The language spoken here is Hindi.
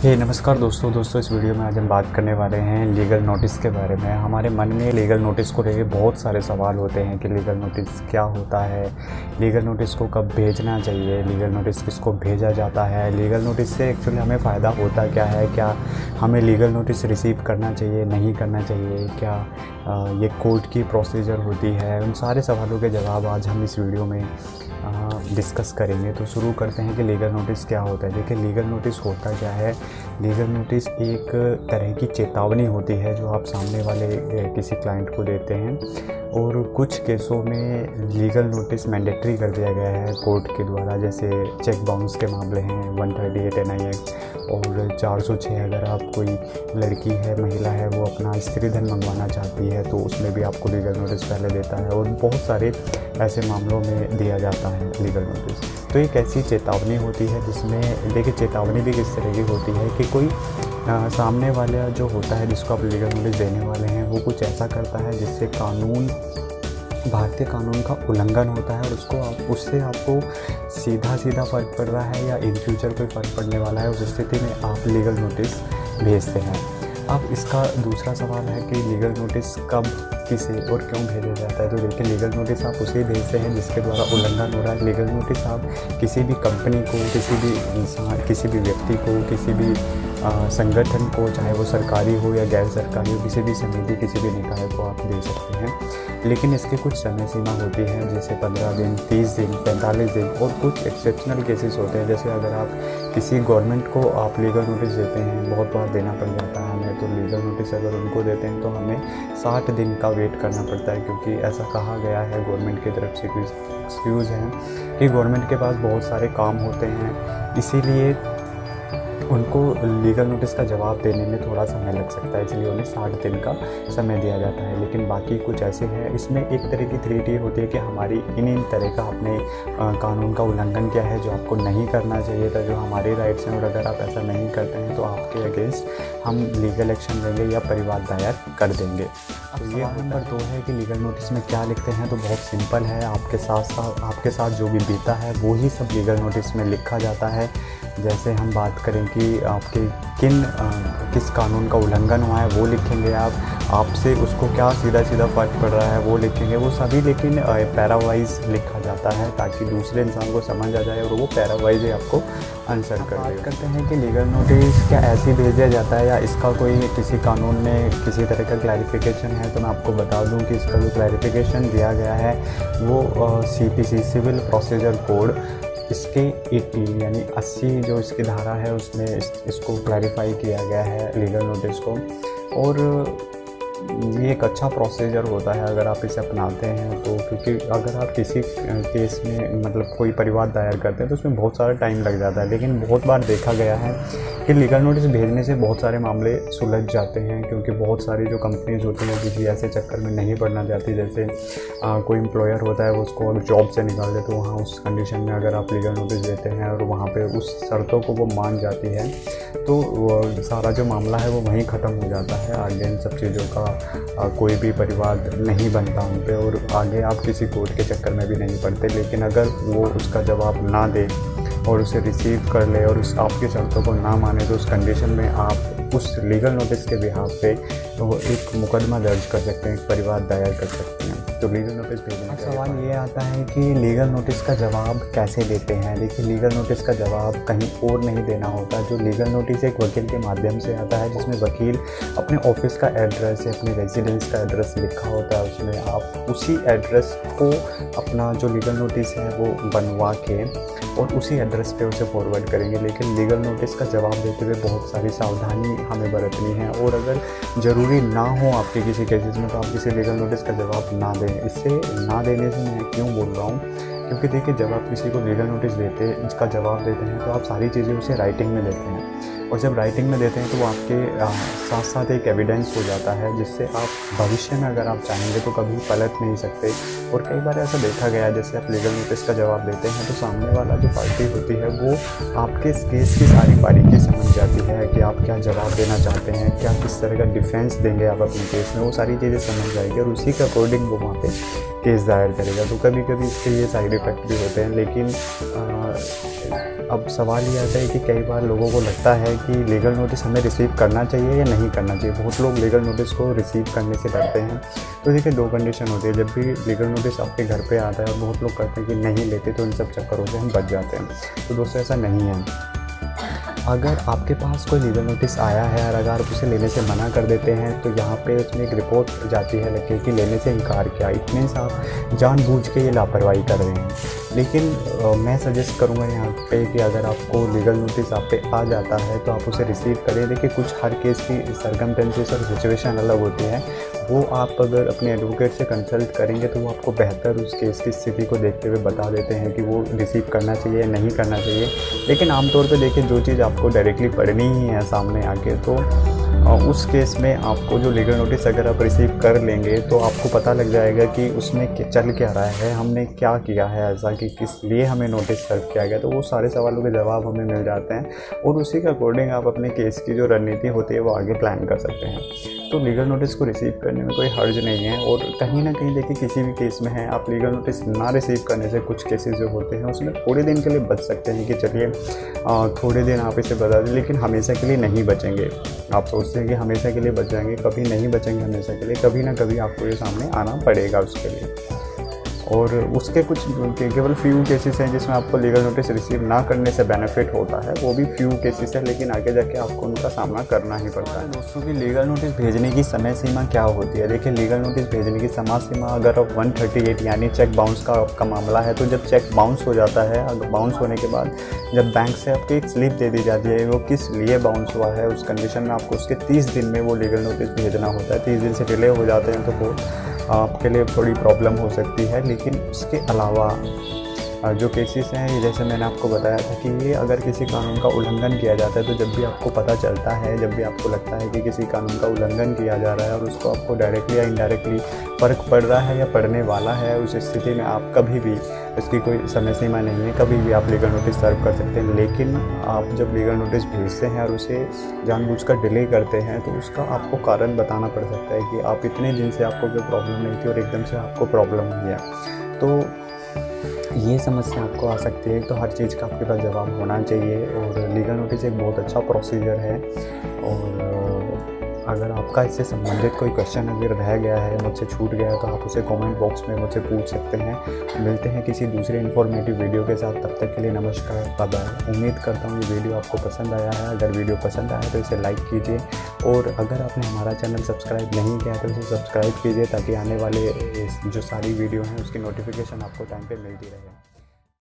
नमस्कार दोस्तों इस वीडियो में आज हम बात करने वाले हैं लीगल नोटिस के बारे में। हमारे मन में लीगल नोटिस को लेकर बहुत सारे सवाल होते हैं कि लीगल नोटिस क्या होता है, लीगल नोटिस को कब भेजना चाहिए, लीगल नोटिस किसको भेजा जाता है, लीगल नोटिस से एक्चुअली हमें फ़ायदा होता क्या है, क्या हमें लीगल नोटिस रिसीव करना चाहिए, नहीं करना चाहिए, क्या ये कोर्ट की प्रोसीजर होती है। उन सारे सवालों के जवाब आज हम इस वीडियो में डिस्कस करेंगे। तो शुरू करते हैं कि लीगल नोटिस क्या होता है। देखिए, लीगल नोटिस होता क्या है। लीगल नोटिस एक तरह की चेतावनी होती है जो आप सामने वाले किसी क्लाइंट को देते हैं, और कुछ केसों में लीगल नोटिस मैंडेटरी कर दिया गया है कोर्ट के द्वारा। जैसे चेक बाउंस के मामले हैं 138 NI एक्ट, और 406 अगर आप कोई लड़की है, महिला है, वो अपना स्त्री धन मंगवाना चाहती है तो उसमें भी आपको लीगल नोटिस पहले देता है, और बहुत सारे ऐसे मामलों में दिया जाता है लीगल नोटिस। तो एक ऐसी चेतावनी होती है जिसमें, देखिए, चेतावनी भी किस तरह की होती है कि कोई सामने वाला जो होता है जिसको आप लीगल नोटिस देने वाले हैं वो कुछ ऐसा करता है जिससे भारतीय कानून का उल्लंघन होता है, और उससे आपको सीधा फ़र्क पड़ रहा है या इन फ्यूचर कोई फ़र्क पड़ने वाला है। उस स्थिति में आप लीगल नोटिस भेजते हैं। अब इसका दूसरा सवाल है कि लीगल नोटिस कब, किसे और क्यों भेजा जाता है। तो देखिए, लीगल नोटिस आप उसे भेजते हैं जिसके द्वारा उल्लंघन हो रहा है। लीगल नोटिस आप किसी भी कंपनी को, किसी भी इंसान, किसी भी व्यक्ति को, किसी भी संगठन को, चाहे वो सरकारी हो या गैर सरकारी हो, किसी भी समिति, किसी भी निकाय को आप दे सकते हैं। लेकिन इसकी कुछ समय सीमा होती है, जैसे 15 दिन, 30 दिन, 45 दिन, और कुछ एक्सेप्शनल केसेस होते हैं। जैसे अगर आप किसी गवर्नमेंट को आप लीगल नोटिस देते हैं, बहुत बार देना पड़ जाता है हमें, तो लीगल नोटिस अगर उनको देते हैं तो हमें 60 दिन का वेट करना पड़ता है, क्योंकि ऐसा कहा गया है गवर्नमेंट की तरफ से, कुछ एक्सक्यूज़ हैं कि गवर्नमेंट के पास बहुत सारे काम होते हैं, इसीलिए उनको लीगल नोटिस का जवाब देने में थोड़ा समय लग सकता है, इसलिए उन्हें 60 दिन का समय दिया जाता है। लेकिन बाकी कुछ ऐसे हैं, इसमें एक तरह की 3T होती है कि हमारी इन तरह का अपने कानून का उल्लंघन क्या है जो आपको नहीं करना चाहिए था, जो हमारे राइट्स हैं, और अगर आप ऐसा नहीं करते हैं तो आपके अगेंस्ट हम लीगल एक्शन लेंगे या परिवाद दायर कर देंगे। तो ये नंबर 2 है कि लीगल नोटिस में क्या लिखते हैं। तो बहुत सिंपल है, आपके साथ जो भी बीता है वो ही सब लीगल नोटिस में लिखा जाता है। जैसे हम बात करें कि आपके किस कानून का उल्लंघन हुआ है वो लिखेंगे आपसे उसको क्या सीधा फ़र्क पड़ रहा है वो लिखेंगे, वो सभी लेकिन पैरावाइज लिखा जाता है ताकि दूसरे इंसान को समझ आ जाए और वो पैरावाइज ही आपको आंसर कर बात करते हैं कि लीगल नोटिस क्या ऐसे भेजा जाता है या इसका कोई किसी कानून में किसी तरह का क्लैरिफिकेशन है। तो मैं आपको बता दूं कि इसका जो क्लैरिफिकेशन दिया गया है वो CPC सिविल प्रोसीजर कोड इसके 80 यानी 80 जो इसकी धारा है उसमें इसको क्लैरिफाई किया गया है लीगल नोटिस को। और ये एक अच्छा प्रोसीजर होता है अगर आप इसे अपनाते हैं तो, क्योंकि अगर आप किसी केस में मतलब कोई परिवाद दायर करते हैं तो उसमें बहुत सारा टाइम लग जाता है। लेकिन बहुत बार देखा गया है कि लीगल नोटिस भेजने से बहुत सारे मामले सुलझ जाते हैं, क्योंकि बहुत सारी जो कंपनीज होती हैं किसी ऐसे चक्कर में नहीं पड़ना चाहती। जैसे कोई एम्प्लॉयर होता है वो उसको अगर जॉब से निकाल दे तो वहाँ उस कंडीशन में अगर आप लीगल नोटिस देते हैं और वहाँ पर उस शर्तों को वो मान जाती है तो सारा जो मामला है वो वहीं ख़त्म हो जाता है। आगे इन सब चीज़ों का कोई भी परिवाद नहीं बनता उन पे, और आगे आप किसी कोर्ट के चक्कर में भी नहीं पड़ते। लेकिन अगर वो उसका जवाब ना दे और उसे रिसीव कर ले और उस आपकी शर्तों को ना माने तो उस कंडीशन में आप उस लीगल नोटिस के बिहाफ पे तो एक मुकदमा दर्ज कर सकते हैं, एक परिवाद दायर कर सकते हैं। तो लीगल नोटिस भेजने का सवाल ये आता है कि लीगल नोटिस का जवाब कैसे देते हैं। देखिए, लीगल नोटिस का जवाब कहीं और नहीं देना होता। जो लीगल नोटिस एक वकील के माध्यम से आता है, जिसमें वकील अपने ऑफिस का एड्रेस या अपने रेजिडेंस का एड्रेस लिखा होता है, उसमें आप उसी एड्रेस को अपना जो लीगल नोटिस है वो बनवा के और उसी एड्रेस पे उसे फॉरवर्ड करेंगे। लेकिन लीगल नोटिस का जवाब देते हुए बहुत सारी सावधानी हमें बरतनी है, और अगर ज़रूरी ना हो आपके किसी केसेस में तो आप किसी लीगल नोटिस का जवाब ना दें। इससे ना देने से मैं क्यों बोल रहा हूँ, क्योंकि देखिए, जब आप किसी को लीगल नोटिस देते हैं, इसका जवाब देते हैं तो आप सारी चीज़ें उसे राइटिंग में देते हैं, और जब राइटिंग में देते हैं तो वो आपके साथ साथ एक एविडेंस हो जाता है जिससे आप भविष्य में अगर आप चाहेंगे तो कभी पलट नहीं सकते। और कई बार ऐसा देखा गया है, जैसे आप लीगल नोटिस का जवाब देते हैं तो सामने वाला जो पार्टी होती है वो आपके इस केस की सारी बारीकी समझ जाती है कि आप क्या जवाब देना चाहते हैं, क्या किस तरह का डिफेंस देंगे आप अपने केस में, वो सारी चीज़ें समझ जाएगी और उसी के अकॉर्डिंग वो वहाँ पे केस दायर करेगा। तो कभी कभी इसके ये साइड इफ़ेक्ट भी होते हैं, लेकिन अब सवाल ये आता है कि कई बार लोगों को लगता है कि लीगल नोटिस हमें रिसीव करना चाहिए या नहीं करना चाहिए। बहुत लोग लीगल नोटिस को रिसीव करने से डरते हैं। तो देखिए 2 कंडीशन होती है, जब भी लीगल नोटिस आपके घर पे आता है और बहुत लोग कहते हैं कि नहीं लेते, तो इन सब चक्करों से हम बच जाते हैं। तो दोस्तों ऐसा नहीं है। अगर आपके पास कोई लीगल नोटिस आया है और अगर आप उसे लेने से मना कर देते हैं तो यहाँ पे उसमें एक रिपोर्ट जाती है लगे कि लेने से इनकार किया, इतने से आप जानबूझ के ये लापरवाही कर रहे हैं। लेकिन मैं सजेस्ट करूँगा यहाँ पे कि अगर आपको लीगल नोटिस आप पे आ जाता है तो आप उसे रिसीव करें। देखिए कुछ हर केस की सर्कमस्टेंसेस और सिचुएशन अलग होती है, वो आप अगर अपने एडवोकेट से कंसल्ट करेंगे तो वो आपको बेहतर उस केस की स्थिति को देखते हुए बता देते हैं कि वो रिसीव करना चाहिए या नहीं करना चाहिए। लेकिन आमतौर पे देखिए जो चीज़ आपको डायरेक्टली पढ़नी ही है सामने आके, तो उस केस में आपको जो लीगल नोटिस अगर आप रिसीव कर लेंगे तो आपको पता लग जाएगा कि उसमें चल क्या रहा है, हमने क्या किया है ऐसा कि किस लिए हमें नोटिस सर्व किया गया। तो वो सारे सवालों के जवाब हमें मिल जाते हैं और उसी के अकॉर्डिंग आप अपने केस की जो रणनीति होती है वो आगे प्लान कर सकते हैं। तो लीगल नोटिस को रिसीव करने में कोई हर्ज नहीं है। और कहीं ना कहीं देखिए किसी भी केस में है, आप लीगल नोटिस ना रिसीव करने से कुछ केसेस जो होते हैं उसमें थोड़े दिन के लिए बच सकते हैं कि चलिए थोड़े दिन आप इसे बता दें, लेकिन हमेशा के लिए नहीं बचेंगे। आप सोचते हैं कि हमेशा के लिए बच जाएंगे, कभी नहीं बचेंगे हमेशा के लिए, कभी ना कभी आपको ये सामने आना पड़ेगा उसके लिए। और उसके कुछ केवल फ्यू केसेस हैं जिसमें आपको लीगल नोटिस रिसीव ना करने से बेनिफिट होता है, वो भी फ्यू केसेस है, लेकिन आगे जाके आपको उनका सामना करना ही पड़ता है। दोस्तों की लीगल नोटिस भेजने की समय सीमा क्या होती है? देखिए लीगल नोटिस भेजने की समय सीमा अगर 138 यानी चेक बाउंस का आपका मामला है, तो जब चेक बाउंस हो जाता है, अगर बाउंस होने के बाद जब बैंक से आपको एक स्लिप दे दी जाती है वो किस लिए बाउंस हुआ है, उस कंडीशन में आपको उसके 30 दिन में वो लीगल नोटिस भेजना होता है। 30 दिन से डिले हो जाते हैं तो वो आपके लिए थोड़ी प्रॉब्लम हो सकती है। लेकिन उसके अलावा जो केसेस हैं, जैसे मैंने आपको बताया था कि ये अगर किसी कानून का उल्लंघन किया जाता है, तो जब भी आपको पता चलता है, जब भी आपको लगता है कि किसी कानून का उल्लंघन किया जा रहा है और उसको आपको डायरेक्टली या इनडायरेक्टली फ़र्क पड़ रहा है या पड़ने वाला है, उस स्थिति में आप कभी भी, इसकी कोई समय सीमा नहीं है, कभी भी आप लीगल नोटिस सर्व कर सकते हैं। लेकिन आप जब लीगल नोटिस भेजते हैं और उसे जानबूझकर डिले करते हैं तो उसका आपको कारण बताना पड़ सकता है कि आप इतने दिन से आपको कोई प्रॉब्लम नहीं थी और एकदम से आपको प्रॉब्लम हुई है। तो ये समस्या आपको आ सकती है। तो हर चीज़ का आपके पास जवाब होना चाहिए और लीगल नोटिस एक बहुत अच्छा प्रोसीजर है। और अगर आपका इससे संबंधित कोई क्वेश्चन अगर रह गया है, मुझसे छूट गया है, तो आप उसे कमेंट बॉक्स में मुझसे पूछ सकते हैं। मिलते हैं किसी दूसरे इन्फॉर्मेटिव वीडियो के साथ, तब तक के लिए नमस्कार, बाय बाय। उम्मीद करता हूँ ये वीडियो आपको पसंद आया है। अगर वीडियो पसंद आया तो इसे लाइक कीजिए और अगर आपने हमारा चैनल सब्सक्राइब नहीं किया तो इसे सब्सक्राइब कीजिए, ताकि आने वाले जो सारी वीडियो हैं उसकी नोटिफिकेशन आपको टाइम पर मिलती रहे।